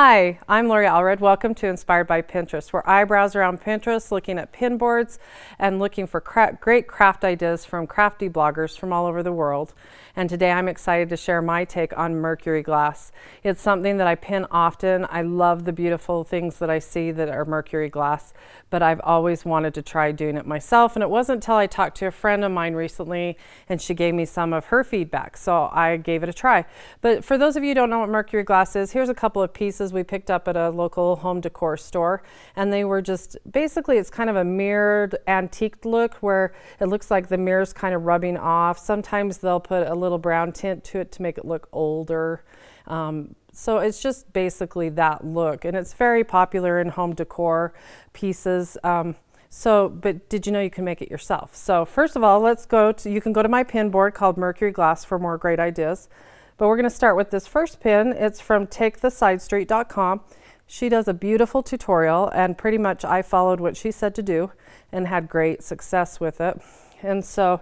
Hi, I'm Allred. Welcome to Inspired by Pinterest, where I browse around Pinterest looking at pin boards and looking for great craft ideas from crafty bloggers from all over the world. And today I'm excited to share my take on Mercury Glass. It's something that I pin often. I love the beautiful things that I see that are Mercury Glass, but I've always wanted to try doing it myself. And it wasn't until I talked to a friend of mine recently and she gave me some of her feedback, so I gave it a try. But for those of you who don't know what Mercury Glass is, here's a couple of pieces we picked up at a local home decor store, and they were just basically, it's kind of a mirrored antique look where it looks like the mirror's kind of rubbing off. Sometimes they'll put a little brown tint to it to make it look older. So it's just basically that look, and it's very popular in home decor pieces. But did you know you can make it yourself? So first of all, you can go to my pin board called Mercury Glass for more great ideas. But we're going to start with this first pin. It's from TakeTheSideStreet.com. She does a beautiful tutorial, and pretty much I followed what she said to do and had great success with it. And so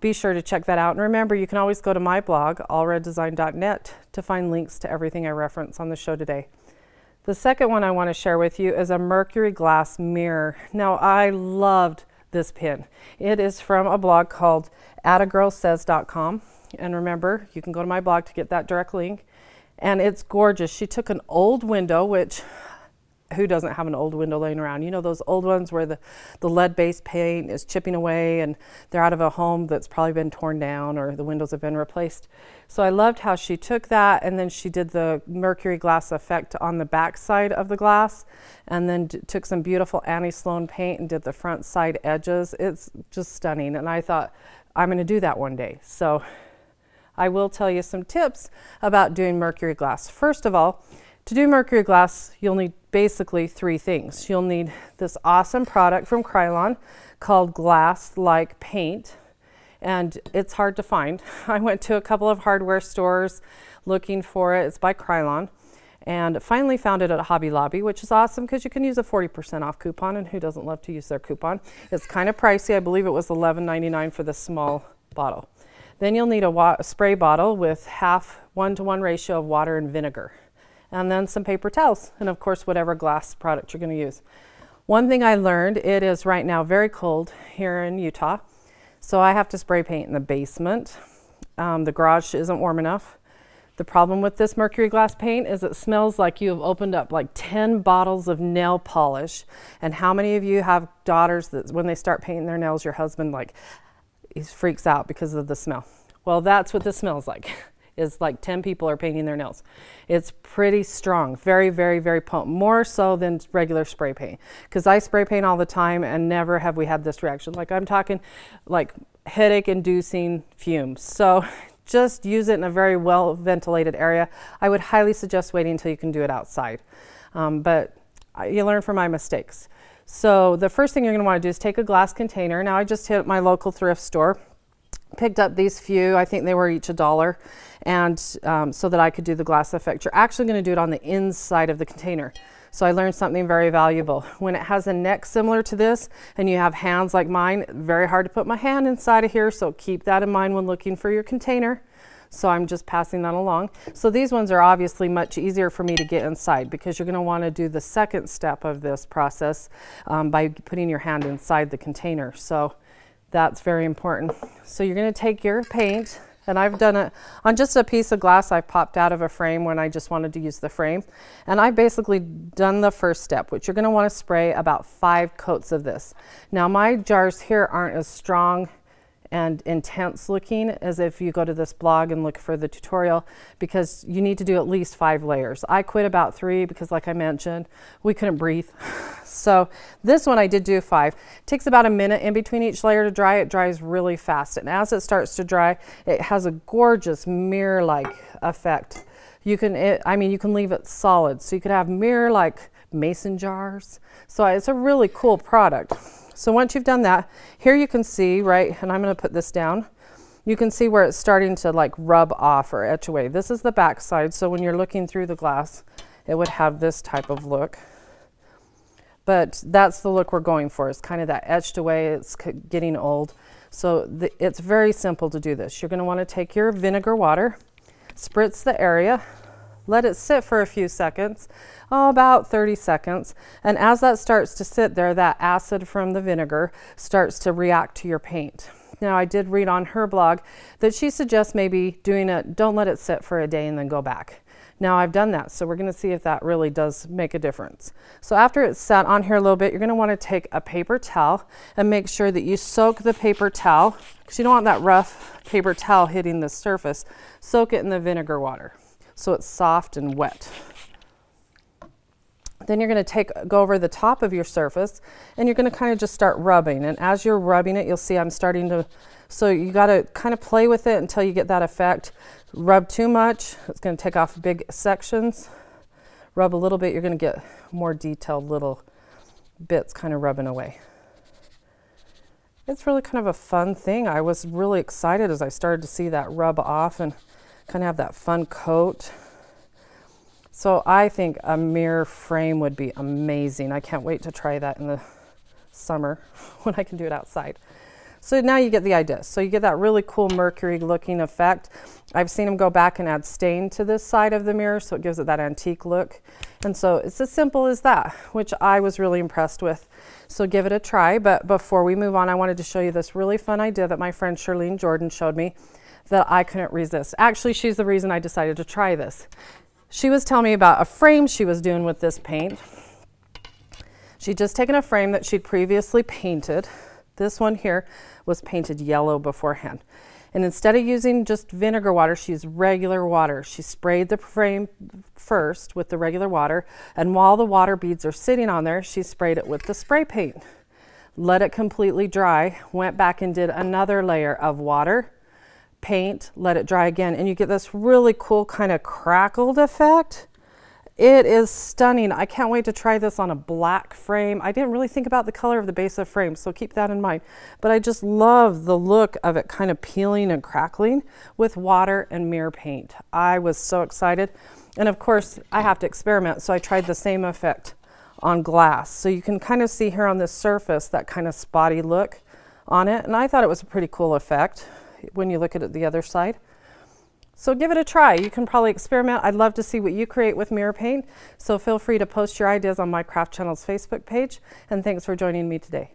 be sure to check that out. And remember, you can always go to my blog, allreddesign.net, to find links to everything I reference on the show today. The second one I want to share with you is a Mercury Glass mirror. Now, I loved this pin. It is from a blog called attagirlsays.com. And remember, you can go to my blog to get that direct link. And it's gorgeous. She took an old window, which who doesn't have an old window laying around? You know, those old ones where the lead-based paint is chipping away and they're out of a home that's probably been torn down or the windows have been replaced. So I loved how she took that, and then she did the Mercury Glass effect on the back side of the glass, and then took some beautiful Annie Sloan paint and did the front side edges. It's just stunning, and I thought, I'm going to do that one day. So I will tell you some tips about doing Mercury Glass. First of all, to do Mercury Glass, you'll need basically three things. You'll need this awesome product from Krylon called Glass-like paint, and it's hard to find. I went to a couple of hardware stores looking for it. It's by Krylon, and finally found it at Hobby Lobby, which is awesome because you can use a 40% off coupon, and who doesn't love to use their coupon? It's kind of pricey. I believe it was $11.99 for the small bottle. Then you'll need a spray bottle with 1:1 ratio of water and vinegar, and then some paper towels, and of course whatever glass product you're going to use. One thing I learned, it is right now very cold here in Utah, so I have to spray paint in the basement. The garage isn't warm enough. The problem with this Mercury Glass paint is it smells like you have opened up like 10 bottles of nail polish. And how many of you have daughters that when they start painting their nails, your husband he freaks out because of the smell? Well, that's what this smells like. Is like 10 people are painting their nails. It's pretty strong, very, very, very potent, more so than regular spray paint. Because I spray paint all the time and never have we had this reaction. Like I'm talking like headache-inducing fumes. So just use it in a very well ventilated area. I would highly suggest waiting until you can do it outside. But you learn from my mistakes. So the first thing you're going to want to do is take a glass container. Now I just hit my local thrift store, picked up these few. I think they were each $1, and so that I could do the glass effect. You're actually going to do it on the inside of the container. So I learned something very valuable. When it has a neck similar to this and you have hands like mine, very hard to put my hand inside of here, so keep that in mind when looking for your container. So I'm just passing that along. So these ones are obviously much easier for me to get inside because you're going to want to do the second step of this process by putting your hand inside the container. So that's very important. So you're going to take your paint, and I've done it on just a piece of glass I popped out of a frame when I just wanted to use the frame. And I've basically done the first step, which you're going to want to spray about 5 coats of this. Now my jars here aren't as strong and intense looking as if you go to this blog and look for the tutorial, because you need to do at least 5 layers. I quit about 3 because, like I mentioned, we couldn't breathe. So this one I did do 5. It takes about a minute in between each layer to dry. It dries really fast, and as it starts to dry, it has a gorgeous mirror-like effect. You can leave it solid, so you could have mirror-like mason jars. So it's a really cool product. So once you've done that, here you can see, right, and I'm going to put this down, you can see where it's starting to like rub off or etch away. This is the back side, so when you're looking through the glass, it would have this type of look. But that's the look we're going for. It's kind of that etched away, it's getting old. So it's very simple to do this. You're going to want to take your vinegar water, spritz the area, Let it sit for a few seconds, about 30 seconds. And as that starts to sit there, that acid from the vinegar starts to react to your paint. Now, I did read on her blog that she suggests maybe doing it, don't let it sit for a day and then go back. Now, I've done that, so we're going to see if that really does make a difference. So after it's sat on here a little bit, you're going to want to take a paper towel and make sure that you soak the paper towel, because you don't want that rough paper towel hitting the surface. Soak it in the vinegar water so it's soft and wet. Then you're going to go over the top of your surface and you're going to kind of just start rubbing. And as you're rubbing it, you'll see I'm starting to, so you got to kind of play with it until you get that effect. Rub too much, it's going to take off big sections. Rub a little bit, you're going to get more detailed little bits kind of rubbing away. It's really kind of a fun thing. I was really excited as I started to see that rub off and kind of have that fun coat. So I think a mirror frame would be amazing. I can't wait to try that in the summer when I can do it outside. So now you get the idea. So you get that really cool Mercury looking effect. I've seen them go back and add stain to this side of the mirror, so it gives it that antique look. And so it's as simple as that, which I was really impressed with. So give it a try. But before we move on, I wanted to show you this really fun idea that my friend Charlene Jordan showed me that I couldn't resist. Actually, she's the reason I decided to try this. She was telling me about a frame she was doing with this paint. She'd just taken a frame that she'd previously painted. This one here was painted yellow beforehand. And instead of using just vinegar water, she used regular water. She sprayed the frame first with the regular water, and while the water beads are sitting on there, she sprayed it with the spray paint. Let it completely dry, went back and did another layer of water, paint, let it dry again, and you get this really cool kind of crackled effect. It is stunning. I can't wait to try this on a black frame. I didn't really think about the color of the base of frame, so keep that in mind. But I just love the look of it kind of peeling and crackling with water and mirror paint. I was so excited. And of course, I have to experiment, so I tried the same effect on glass. So you can kind of see here on this surface that kind of spotty look on it. And I thought it was a pretty cool effect when you look at it the other side. So give it a try. You can probably experiment. I'd love to see what you create with mirror paint. So feel free to post your ideas on my Craft Channel's Facebook page. And thanks for joining me today.